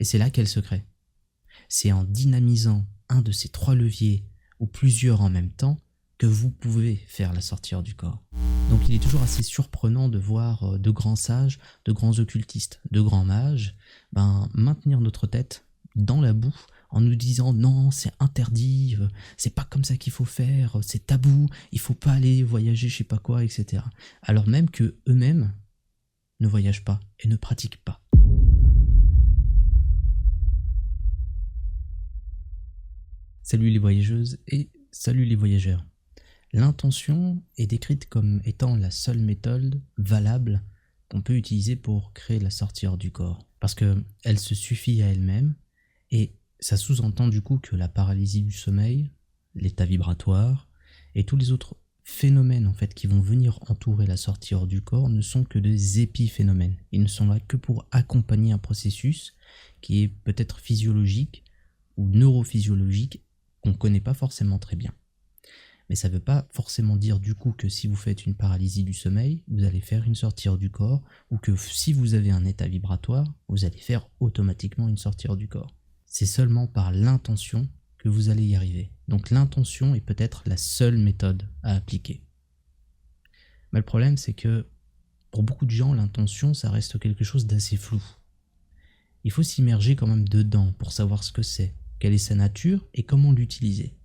c'est là qu'est le secret. C'est en dynamisant un de ces 3 leviers ou plusieurs en même temps que vous pouvez faire la sortie hors du corps. Donc il est toujours assez surprenant de voir de grands sages, de grands occultistes, de grands mages, maintenir notre tête dans la boue en nous disant non, c'est interdit, c'est pas comme ça qu'il faut faire, c'est tabou, il faut pas aller voyager je sais pas quoi, etc. Alors même que eux-mêmes ne voyagent pas et ne pratiquent pas. Salut les voyageuses et salut les voyageurs. L'intention est décrite comme étant la seule méthode valable qu'on peut utiliser pour créer la sortie hors du corps. Parce qu'elle se suffit à elle-même et ça sous-entend du coup que la paralysie du sommeil, l'état vibratoire et tous les autres phénomènes en fait qui vont venir entourer la sortie hors du corps ne sont que des épiphénomènes. Ils ne sont là que pour accompagner un processus qui est peut-être physiologique ou neurophysiologique qu'on ne connaît pas forcément très bien. Mais ça ne veut pas forcément dire du coup que si vous faites une paralysie du sommeil, vous allez faire une sortie hors du corps, ou que si vous avez un état vibratoire, vous allez faire automatiquement une sortie hors du corps. C'est seulement par l'intention que vous allez y arriver. Donc l'intention est peut-être la seule méthode à appliquer. Mais le problème c'est que pour beaucoup de gens, l'intention ça reste quelque chose d'assez flou. Il faut s'immerger quand même dedans pour savoir ce que c'est, quelle est sa nature et comment l'utiliser.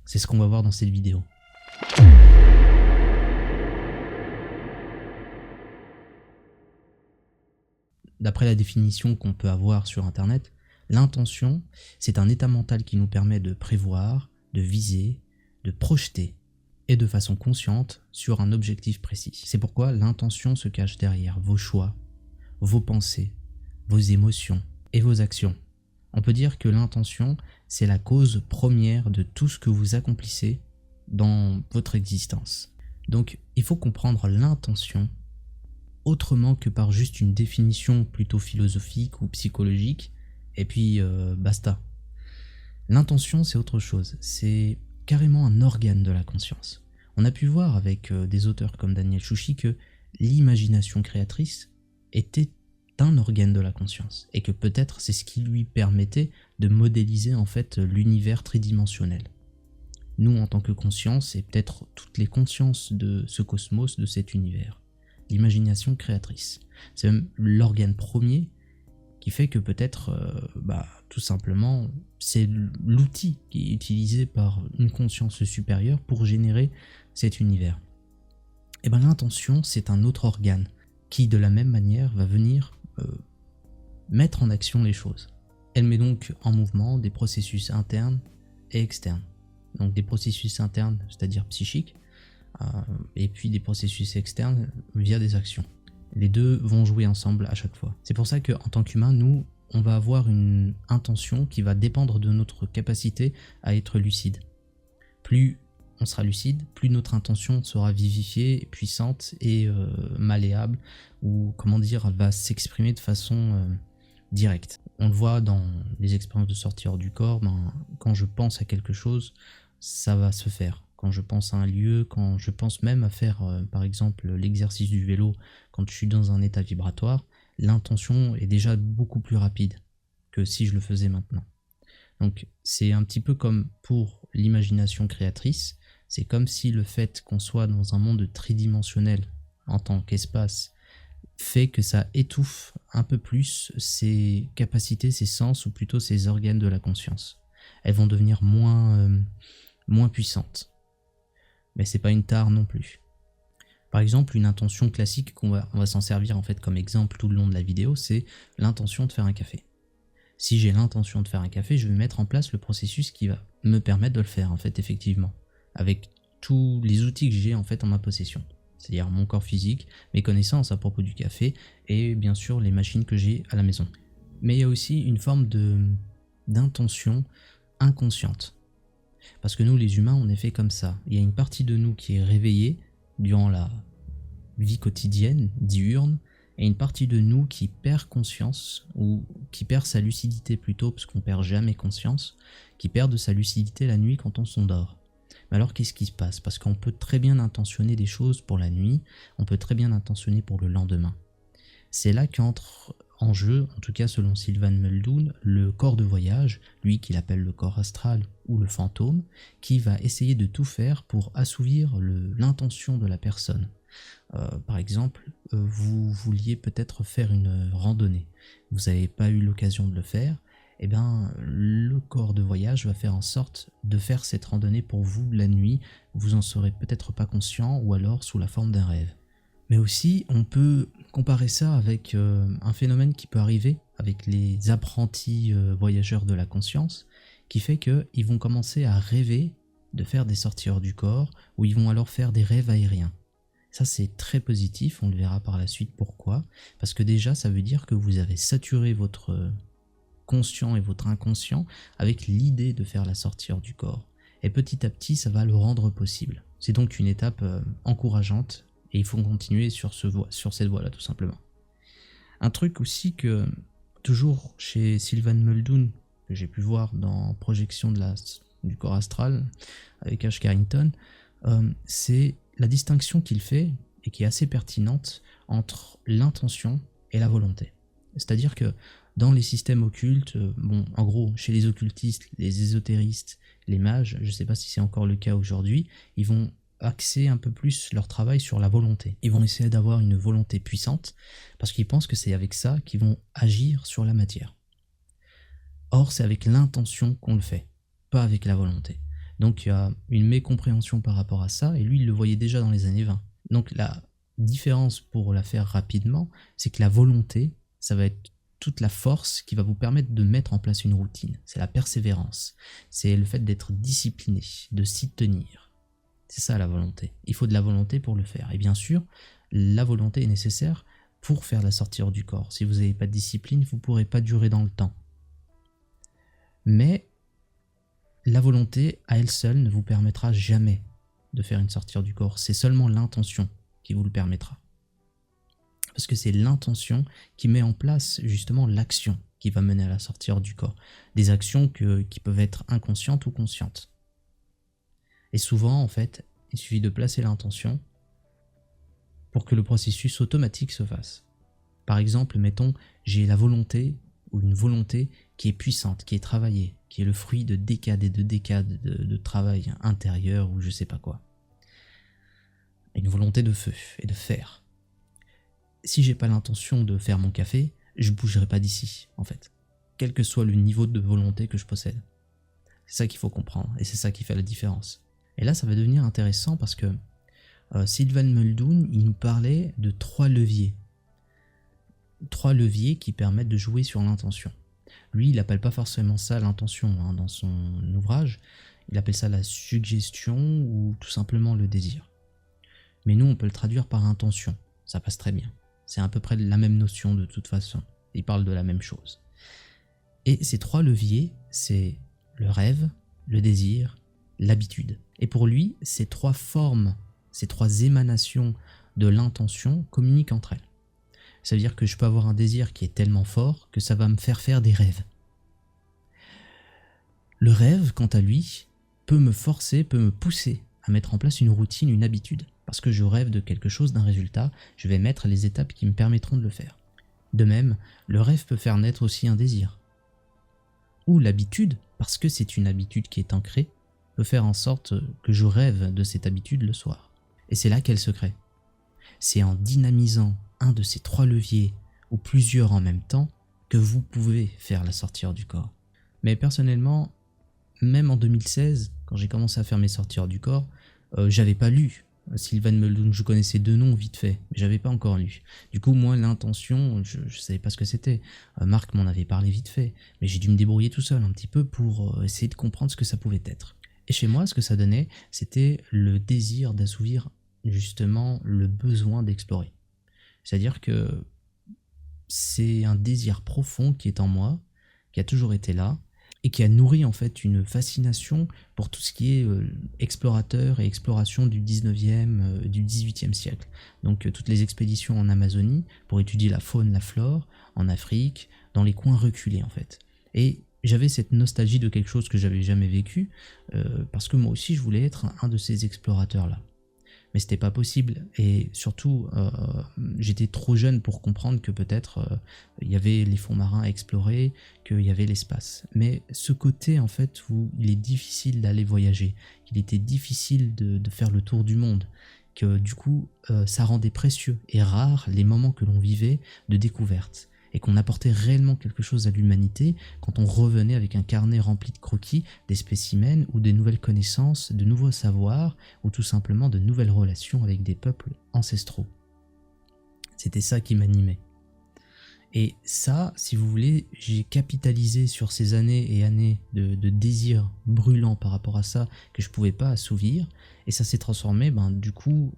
C'est ce qu'on va voir dans cette vidéo. D'après la définition qu'on peut avoir sur internet, l'intention, c'est un état mental qui nous permet de prévoir, de viser, de projeter, et de façon consciente sur un objectif précis. C'est pourquoi l'intention se cache derrière vos choix, vos pensées, vos émotions et vos actions. On peut dire que l'intention, c'est la cause première de tout ce que vous accomplissez dans votre existence. Donc, il faut comprendre l'intention autrement que par juste une définition plutôt philosophique ou psychologique, et puis basta. L'intention, c'est autre chose. C'est carrément un organe de la conscience. On a pu voir avec des auteurs comme Daniel Chouchi que l'imagination créatrice était un organe de la conscience et que peut-être c'est ce qui lui permettait de modéliser en fait l'univers tridimensionnel. Nous en tant que conscience, c'est peut-être toutes les consciences de ce cosmos, de cet univers. L'imagination créatrice. C'est même l'organe premier qui fait que peut-être tout simplement c'est l'outil qui est utilisé par une conscience supérieure pour générer cet univers. Et l'intention c'est un autre organe qui de la même manière va venir mettre en action les choses. Elle met donc en mouvement des processus internes et externes. Donc des processus internes, c'est-à-dire psychiques, et puis des processus externes via des actions. Les deux vont jouer ensemble à chaque fois. C'est pour ça qu'en tant qu'humain, nous, on va avoir une intention qui va dépendre de notre capacité à être lucide. Plus on sera lucide, plus notre intention sera vivifiée, puissante et malléable, ou comment dire, elle va s'exprimer de façon directe. On le voit dans les expériences de sortie hors du corps, quand je pense à quelque chose, ça va se faire. Quand je pense à un lieu, quand je pense même à faire par exemple l'exercice du vélo, quand je suis dans un état vibratoire, l'intention est déjà beaucoup plus rapide que si je le faisais maintenant. Donc c'est un petit peu comme pour l'imagination créatrice, c'est comme si le fait qu'on soit dans un monde tridimensionnel en tant qu'espace fait que ça étouffe un peu plus ses capacités, ses sens ou plutôt ses organes de la conscience. Elles vont devenir moins puissantes. Mais c'est pas une tare non plus. Par exemple, une intention classique on va s'en servir en fait comme exemple tout le long de la vidéo, c'est l'intention de faire un café. Si j'ai l'intention de faire un café, je vais mettre en place le processus qui va me permettre de le faire en fait effectivement, avec tous les outils que j'ai en fait en ma possession. C'est-à-dire mon corps physique, mes connaissances à propos du café et bien sûr les machines que j'ai à la maison. Mais il y a aussi une forme d'intention inconsciente. Parce que nous les humains on est fait comme ça. Il y a une partie de nous qui est réveillée durant la vie quotidienne, diurne, et une partie de nous qui perd conscience, ou qui perd sa lucidité plutôt, parce qu'on perd jamais conscience, qui perd de sa lucidité la nuit quand on s'endort. Mais alors qu'est-ce qui se passe? Parce qu'on peut très bien intentionner des choses pour la nuit, on peut très bien intentionner pour le lendemain. C'est là qu'entre en jeu, en tout cas selon Sylvan Muldoon, le corps de voyage, lui qu'il appelle le corps astral ou le fantôme, qui va essayer de tout faire pour assouvir l'intention de la personne. Par exemple, vous vouliez peut-être faire une randonnée, vous n'avez pas eu l'occasion de le faire, et bien le corps de voyage va faire en sorte de faire cette randonnée pour vous la nuit, vous en serez peut-être pas conscient ou alors sous la forme d'un rêve. Mais aussi, on peut comparer ça avec un phénomène qui peut arriver avec les apprentis voyageurs de la conscience, qui fait qu'ils vont commencer à rêver de faire des sorties hors du corps, ou ils vont alors faire des rêves aériens. Ça, c'est très positif, on le verra par la suite pourquoi, parce que déjà, ça veut dire que vous avez saturé votre conscient et votre inconscient avec l'idée de faire la sortie hors du corps. Et petit à petit, ça va le rendre possible. C'est donc une étape encourageante, et il faut continuer sur cette voie-là, tout simplement. Un truc aussi que, toujours chez Sylvan Muldoon, que j'ai pu voir dans Projection du corps astral, avec Ash Carrington, c'est la distinction qu'il fait, et qui est assez pertinente, entre l'intention et la volonté. C'est-à-dire que dans les systèmes occultes, en gros, chez les occultistes, les ésotéristes, les mages, je ne sais pas si c'est encore le cas aujourd'hui, ils vont axer un peu plus leur travail sur la volonté. Ils vont essayer d'avoir une volonté puissante, parce qu'ils pensent que c'est avec ça qu'ils vont agir sur la matière. Or, c'est avec l'intention qu'on le fait, pas avec la volonté. Donc il y a une mécompréhension par rapport à ça, et lui il le voyait déjà dans les années 20. Donc la différence, pour la faire rapidement, c'est que la volonté, ça va être toute la force qui va vous permettre de mettre en place une routine. C'est la persévérance, c'est le fait d'être discipliné, de s'y tenir. C'est ça la volonté. Il faut de la volonté pour le faire. Et bien sûr, la volonté est nécessaire pour faire la sortie hors du corps. Si vous n'avez pas de discipline, vous ne pourrez pas durer dans le temps. Mais la volonté, à elle seule, ne vous permettra jamais de faire une sortie hors du corps. C'est seulement l'intention qui vous le permettra. Parce que c'est l'intention qui met en place justement l'action qui va mener à la sortie hors du corps. Des actions qui peuvent être inconscientes ou conscientes. Et souvent, en fait, il suffit de placer l'intention pour que le processus automatique se fasse. Par exemple, mettons, j'ai la volonté, ou une volonté qui est puissante, qui est travaillée, qui est le fruit de décades et de décades de travail intérieur ou je sais pas quoi. Une volonté de feu et de faire. Si j'ai pas l'intention de faire mon café, je bougerai pas d'ici, en fait. Quel que soit le niveau de volonté que je possède. C'est ça qu'il faut comprendre, et c'est ça qui fait la différence. Et là, ça va devenir intéressant parce que Sylvan Muldoon, il nous parlait de 3 leviers. 3 leviers qui permettent de jouer sur l'intention. Lui, il n'appelle pas forcément ça l'intention dans son ouvrage, il appelle ça la suggestion ou tout simplement le désir. Mais nous, on peut le traduire par intention, ça passe très bien. C'est à peu près la même notion de toute façon, il parle de la même chose. Et ces 3 leviers, c'est le rêve, le désir, l'habitude. Et pour lui, ces 3 formes, ces 3 émanations de l'intention communiquent entre elles. Ça veut dire que je peux avoir un désir qui est tellement fort que ça va me faire des rêves. Le rêve, quant à lui, peut me forcer, peut me pousser à mettre en place une routine, une habitude. Parce que je rêve de quelque chose, d'un résultat, je vais mettre les étapes qui me permettront de le faire. De même, le rêve peut faire naître aussi un désir. Ou l'habitude, parce que c'est une habitude qui est ancrée, peut faire en sorte que je rêve de cette habitude le soir. Et c'est là qu'est le secret. C'est en dynamisant un de ces 3 leviers, ou plusieurs en même temps, que vous pouvez faire la sortie hors du corps. Mais personnellement, même en 2016, quand j'ai commencé à faire mes sorties hors du corps, j'avais pas lu Sylvan Muldoon, je connaissais 2 noms vite fait, mais j'avais pas encore lu. Du coup, moi, l'intention, je savais pas ce que c'était. Marc m'en avait parlé vite fait, mais j'ai dû me débrouiller tout seul un petit peu pour essayer de comprendre ce que ça pouvait être. Et chez moi, ce que ça donnait, c'était le désir d'assouvir justement le besoin d'explorer. C'est-à-dire que c'est un désir profond qui est en moi, qui a toujours été là, et qui a nourri en fait une fascination pour tout ce qui est explorateur et exploration du 19e, du 18e siècle. Donc toutes les expéditions en Amazonie pour étudier la faune, la flore, en Afrique, dans les coins reculés en fait. Et j'avais cette nostalgie de quelque chose que j'avais jamais vécu, parce que moi aussi je voulais être un de ces explorateurs-là. mais c'était pas possible. Et surtout, j'étais trop jeune pour comprendre que peut-être il y avait les fonds marins à explorer, qu'il y avait l'espace. Mais ce côté en fait où il est difficile d'aller voyager, qu'il était difficile de faire le tour du monde, que du coup ça rendait précieux et rare les moments que l'on vivait de découverte, et qu'on apportait réellement quelque chose à l'humanité quand on revenait avec un carnet rempli de croquis, des spécimens ou des nouvelles connaissances, de nouveaux savoirs, ou tout simplement de nouvelles relations avec des peuples ancestraux. C'était ça qui m'animait. Et ça, si vous voulez, j'ai capitalisé sur ces années et années de désirs brûlants par rapport à ça que je pouvais pas assouvir, et ça s'est transformé du coup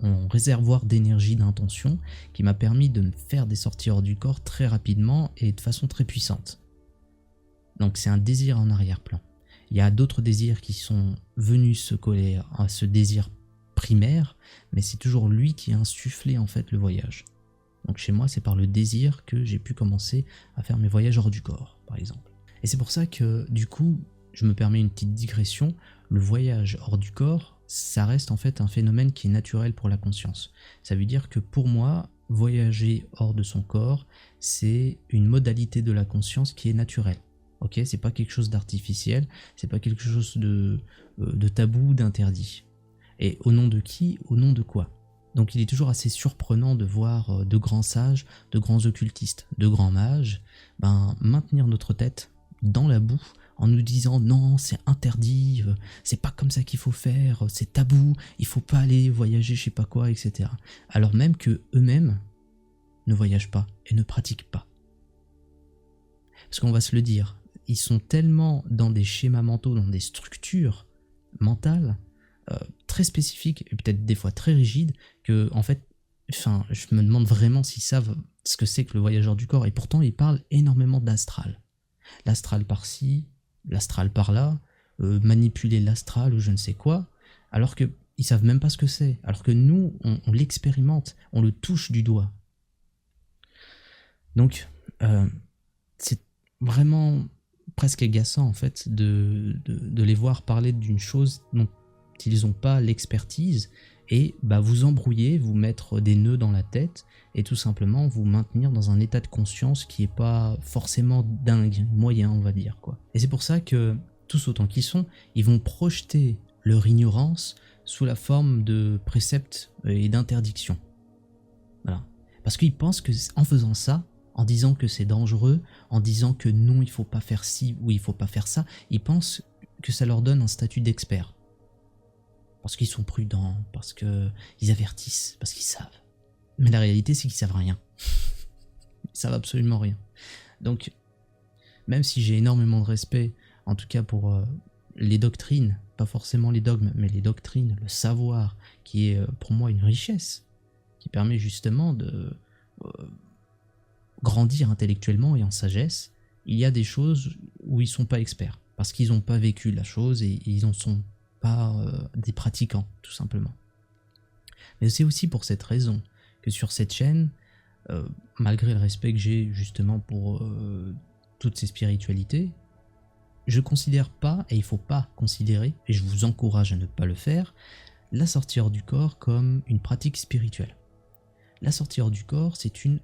en réservoir d'énergie, d'intention, qui m'a permis de me faire des sorties hors du corps très rapidement et de façon très puissante. Donc c'est un désir en arrière-plan. Il y a d'autres désirs qui sont venus se coller à ce désir primaire, mais c'est toujours lui qui a insufflé en fait le voyage. Donc chez moi, c'est par le désir que j'ai pu commencer à faire mes voyages hors du corps, par exemple. Et c'est pour ça que, du coup, je me permets une petite digression, le voyage hors du corps, ça reste en fait un phénomène qui est naturel pour la conscience. Ça veut dire que pour moi, voyager hors de son corps, c'est une modalité de la conscience qui est naturelle. Ok, c'est pas quelque chose d'artificiel, c'est pas quelque chose de tabou, d'interdit. Et au nom de qui? Au nom de quoi? Donc il est toujours assez surprenant de voir de grands sages, de grands occultistes, de grands mages, maintenir notre tête dans la boue en nous disant non, c'est interdit, c'est pas comme ça qu'il faut faire, c'est tabou, il faut pas aller voyager je sais pas quoi, etc. Alors même que eux-mêmes ne voyagent pas et ne pratiquent pas. Parce qu'on va se le dire, ils sont tellement dans des schémas mentaux, dans des structures mentales, très spécifiques et peut-être des fois très rigides, que en fait, je me demande vraiment s'ils savent ce que c'est que le voyageur du corps, et pourtant ils parlent énormément d'astral. L'astral par-ci, l'astral par-là, manipuler l'astral ou je ne sais quoi, alors qu'ils savent même pas ce que c'est, alors que nous, on l'expérimente, on le touche du doigt. Donc, c'est vraiment presque agaçant en fait de les voir parler d'une chose dont ils n'ont pas l'expertise, et vous embrouiller, vous mettre des nœuds dans la tête, et tout simplement vous maintenir dans un état de conscience qui est pas forcément dingue, moyen on va dire quoi. Et c'est pour ça que, tous autant qu'ils sont, ils vont projeter leur ignorance sous la forme de préceptes et d'interdictions. Voilà. Parce qu'ils pensent que en faisant ça, en disant que c'est dangereux, en disant que non il faut pas faire ci ou il faut pas faire ça, ils pensent que ça leur donne un statut d'expert. Parce qu'ils sont prudents, parce qu'ils avertissent, parce qu'ils savent. Mais la réalité, c'est qu'ils savent rien. Ils savent absolument rien. Donc, même si j'ai énormément de respect, en tout cas pour les doctrines, pas forcément les dogmes, mais les doctrines, le savoir, qui est pour moi une richesse, qui permet justement de grandir intellectuellement et en sagesse, il y a des choses où ils sont pas experts, parce qu'ils n'ont pas vécu la chose et ils en sont pas des pratiquants, tout simplement. Mais c'est aussi pour cette raison que sur cette chaîne, malgré le respect que j'ai justement pour toutes ces spiritualités, je considère pas, et il faut pas considérer, et je vous encourage à ne pas le faire, la sortie hors du corps comme une pratique spirituelle. La sortie hors du corps, c'est une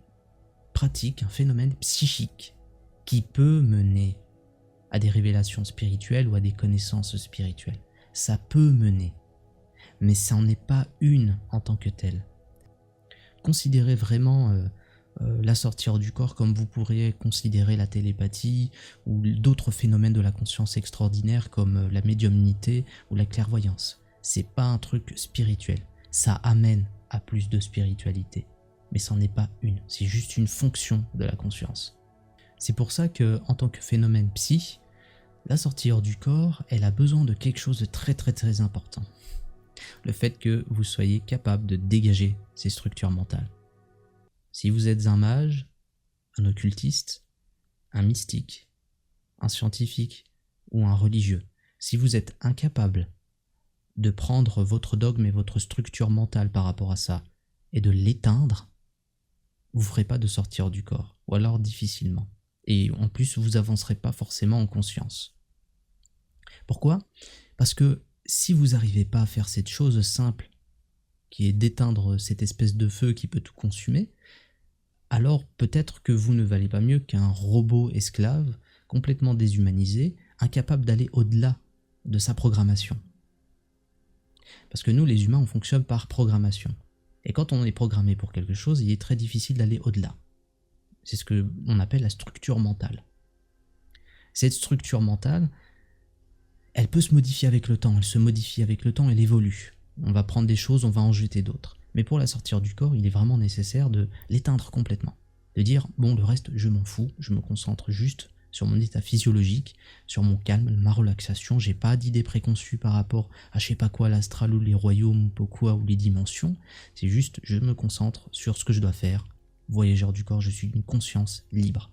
pratique, un phénomène psychique qui peut mener à des révélations spirituelles ou à des connaissances spirituelles. Ça peut mener, mais ça n'en est pas une en tant que telle. Considérez vraiment la sortie hors du corps comme vous pourriez considérer la télépathie ou d'autres phénomènes de la conscience extraordinaire comme la médiumnité ou la clairvoyance. C'est pas un truc spirituel, ça amène à plus de spiritualité, mais ça n'en est pas une, c'est juste une fonction de la conscience. C'est pour ça que, en tant que phénomène psy, la sortie hors du corps, elle a besoin de quelque chose de très très très important. Le fait que vous soyez capable de dégager ces structures mentales. Si vous êtes un mage, un occultiste, un mystique, un scientifique ou un religieux, si vous êtes incapable de prendre votre dogme et votre structure mentale par rapport à ça et de l'éteindre, vous ne ferez pas de sortie hors du corps, ou alors difficilement. Et en plus, vous avancerez pas forcément en conscience. Pourquoi ? Parce que si vous n'arrivez pas à faire cette chose simple qui est d'éteindre cette espèce de feu qui peut tout consumer, alors peut-être que vous ne valez pas mieux qu'un robot esclave, complètement déshumanisé, incapable d'aller au-delà de sa programmation. Parce que nous, les humains, on fonctionne par programmation. Et quand on est programmé pour quelque chose, il est très difficile d'aller au-delà. C'est ce qu'on appelle la structure mentale. Cette structure mentale, elle peut se modifier avec le temps, elle se modifie avec le temps, elle évolue. On va prendre des choses, on va en jeter d'autres. Mais pour la sortir du corps, il est vraiment nécessaire de l'éteindre complètement. De dire, bon, le reste, je m'en fous, je me concentre juste sur mon état physiologique, sur mon calme, ma relaxation, j'ai pas d'idées préconçues par rapport à je sais pas quoi, l'astral ou les royaumes ou quoi, ou les dimensions. C'est juste, je me concentre sur ce que je dois faire. Voyageur du corps, je suis une conscience libre.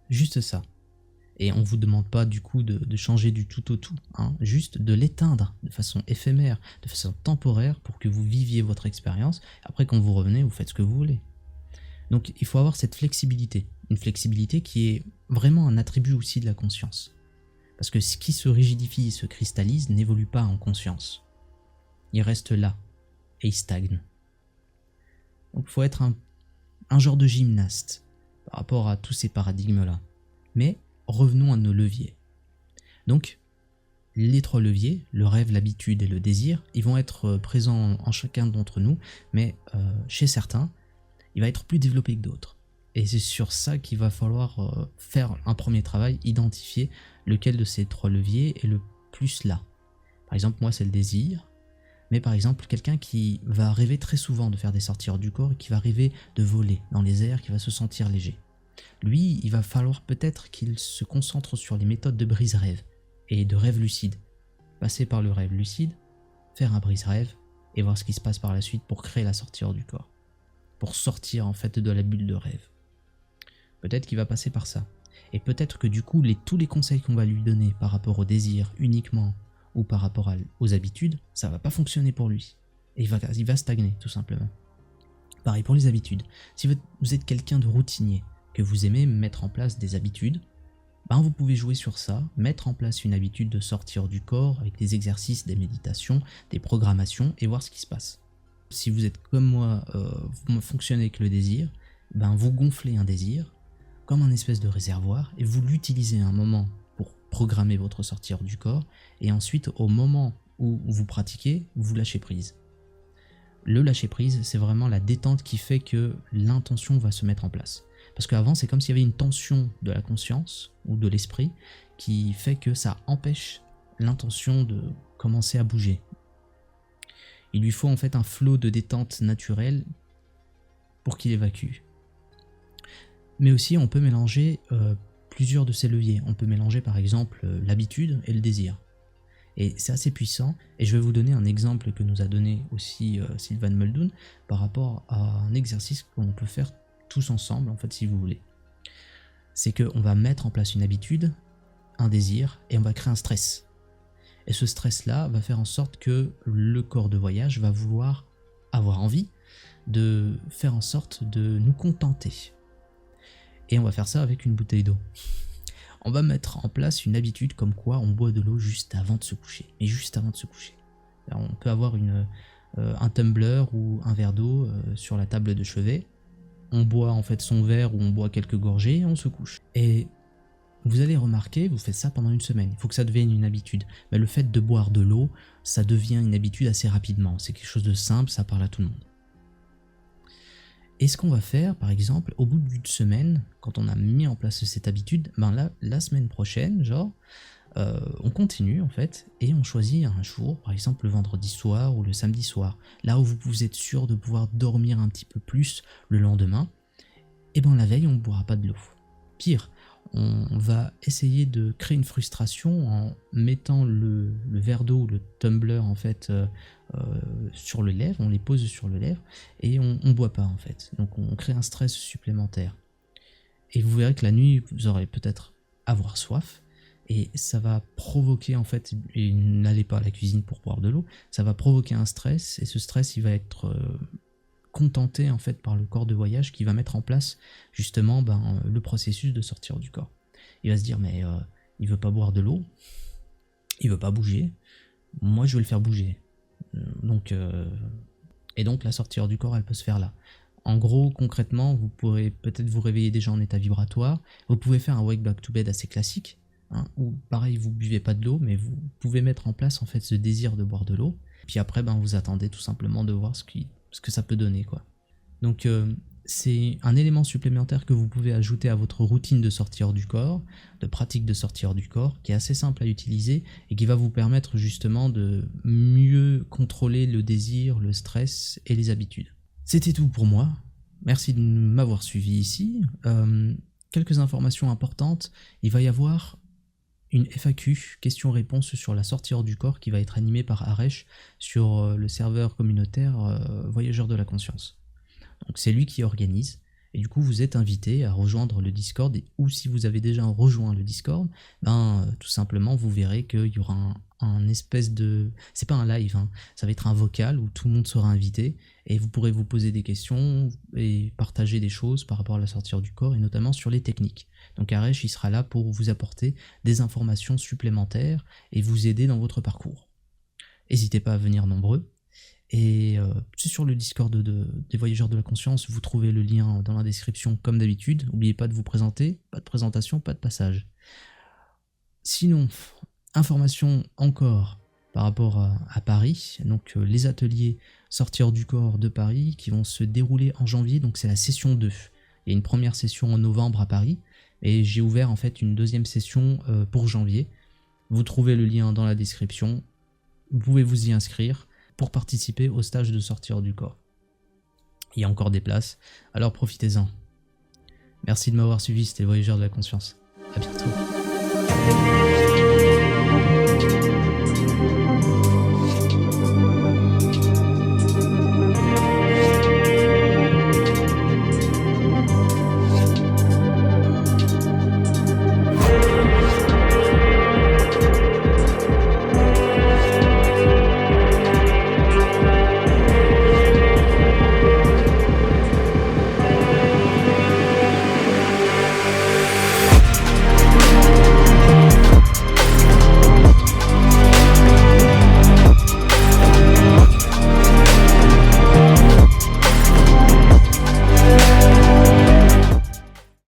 Juste ça. Et on ne vous demande pas du coup de changer du tout au tout, hein, juste de l'éteindre de façon éphémère, de façon temporaire pour que vous viviez votre expérience. Après quand vous revenez, vous faites ce que vous voulez. Donc il faut avoir cette flexibilité, une flexibilité qui est vraiment un attribut aussi de la conscience. Parce que ce qui se rigidifie et se cristallise n'évolue pas en conscience. Il reste là et il stagne. Donc il faut être un genre de gymnaste par rapport à tous ces paradigmes-là. Mais revenons à nos leviers. Donc, les 3 leviers, le rêve, l'habitude et le désir, ils vont être présents en chacun d'entre nous, mais chez certains, il va être plus développé que d'autres. Et c'est sur ça qu'il va falloir faire un premier travail, identifier lequel de ces 3 leviers est le plus là. Par exemple, moi, c'est le désir, mais par exemple, quelqu'un qui va rêver très souvent de faire des sorties hors du corps et qui va rêver de voler dans les airs, qui va se sentir léger. Lui, il va falloir peut-être qu'il se concentre sur les méthodes de brise-rêve et de rêve lucide. Passer par le rêve lucide, faire un brise-rêve et voir ce qui se passe par la suite pour créer la sortie hors du corps. Pour sortir en fait de la bulle de rêve. Peut-être qu'il va passer par ça. Et peut-être que du coup, tous les conseils qu'on va lui donner par rapport au désir uniquement ou par rapport aux habitudes, ça va pas fonctionner pour lui. Et il va stagner tout simplement. Pareil pour les habitudes. Si vous êtes quelqu'un de routinier, que vous aimez mettre en place des habitudes, vous pouvez jouer sur ça, mettre en place une habitude de sortir du corps avec des exercices, des méditations, des programmations et voir ce qui se passe. Si vous êtes comme moi, vous fonctionnez avec le désir, vous gonflez un désir comme un espèce de réservoir et vous l'utilisez à un moment pour programmer votre sortie hors du corps et ensuite au moment où vous pratiquez, vous lâchez prise. Le lâcher prise, c'est vraiment la détente qui fait que l'intention va se mettre en place. Parce qu'avant, c'est comme s'il y avait une tension de la conscience ou de l'esprit qui fait que ça empêche l'intention de commencer à bouger. Il lui faut en fait un flot de détente naturelle pour qu'il évacue. Mais aussi, on peut mélanger plusieurs de ces leviers. On peut mélanger par exemple l'habitude et le désir. Et c'est assez puissant, et je vais vous donner un exemple que nous a donné aussi Sylvan Muldoon par rapport à un exercice qu'on peut faire tous ensemble, en fait, si vous voulez. C'est qu'on va mettre en place une habitude, un désir, et on va créer un stress. Et ce stress-là va faire en sorte que le corps de voyage va vouloir avoir envie de faire en sorte de nous contenter. Et on va faire ça avec une bouteille d'eau. On va mettre en place une habitude comme quoi on boit de l'eau juste avant de se coucher. Mais juste avant de se coucher. Alors, on peut avoir un tumbler ou un verre d'eau sur la table de chevet. On boit en fait son verre ou on boit quelques gorgées et on se couche. Et vous allez remarquer, vous faites ça pendant une semaine. Il faut que ça devienne une habitude. Mais le fait de boire de l'eau, ça devient une habitude assez rapidement. C'est quelque chose de simple, ça parle à tout le monde. Et ce qu'on va faire, par exemple, au bout d'une semaine, quand on a mis en place cette habitude, la semaine prochaine, on continue en fait, et on choisit un jour, par exemple le vendredi soir ou le samedi soir, là où vous êtes sûr de pouvoir dormir un petit peu plus le lendemain, et la veille on ne boira pas de l'eau. Pire, on va essayer de créer une frustration en mettant le verre d'eau ou le tumbler en fait sur le lèvre, on les pose sur le lèvre et on boit pas en fait. Donc on crée un stress supplémentaire. Et vous verrez que la nuit, vous aurez peut-être avoir soif et ça va provoquer en fait, et n'allez pas à la cuisine pour boire de l'eau, ça va provoquer un stress et ce stress il va être contenté en fait par le corps de voyage qui va mettre en place justement le processus de sortir du corps. Il va se dire mais il veut pas boire de l'eau, il veut pas bouger, moi je vais le faire bouger. Et donc la sortie hors du corps, elle peut se faire là. En gros, concrètement, vous pourrez peut-être vous réveiller déjà en état vibratoire. Vous pouvez faire un wake back to bed assez classique, hein, où pareil, vous buvez pas de l'eau, mais vous pouvez mettre en place en fait ce désir de boire de l'eau. Puis après, vous attendez tout simplement de voir ce que ça peut donner, quoi. Donc c'est un élément supplémentaire que vous pouvez ajouter à votre routine de sortie hors du corps, de pratique de sortie hors du corps, qui est assez simple à utiliser et qui va vous permettre justement de mieux contrôler le désir, le stress et les habitudes. C'était tout pour moi. Merci de m'avoir suivi ici. Quelques informations importantes. Il va y avoir une FAQ, questions-réponses sur la sortie hors du corps, qui va être animée par Aresh sur le serveur communautaire Voyageurs de la Conscience. Donc c'est lui qui organise, et du coup vous êtes invité à rejoindre le Discord, ou si vous avez déjà rejoint le Discord, tout simplement vous verrez qu'il y aura un espèce de... C'est pas un live, hein, ça va être un vocal où tout le monde sera invité, et vous pourrez vous poser des questions et partager des choses par rapport à la sortie hors du corps, et notamment sur les techniques. Donc Aresh, il sera là pour vous apporter des informations supplémentaires et vous aider dans votre parcours. N'hésitez pas à venir nombreux. Et sur le Discord des Voyageurs de la Conscience, vous trouvez le lien dans la description comme d'habitude. N'oubliez pas de vous présenter, pas de présentation, pas de passage. Sinon, information encore par rapport à Paris, donc les ateliers sortie hors du corps de Paris qui vont se dérouler en janvier, donc c'est la session 2. Il y a une première session en novembre à Paris, et j'ai ouvert en fait une deuxième session pour janvier. Vous trouvez le lien dans la description, vous pouvez vous y inscrire pour participer au stage de sortie hors du corps. Il y a encore des places, alors profitez-en. Merci de m'avoir suivi, c'était Voyageurs de la Conscience. À bientôt.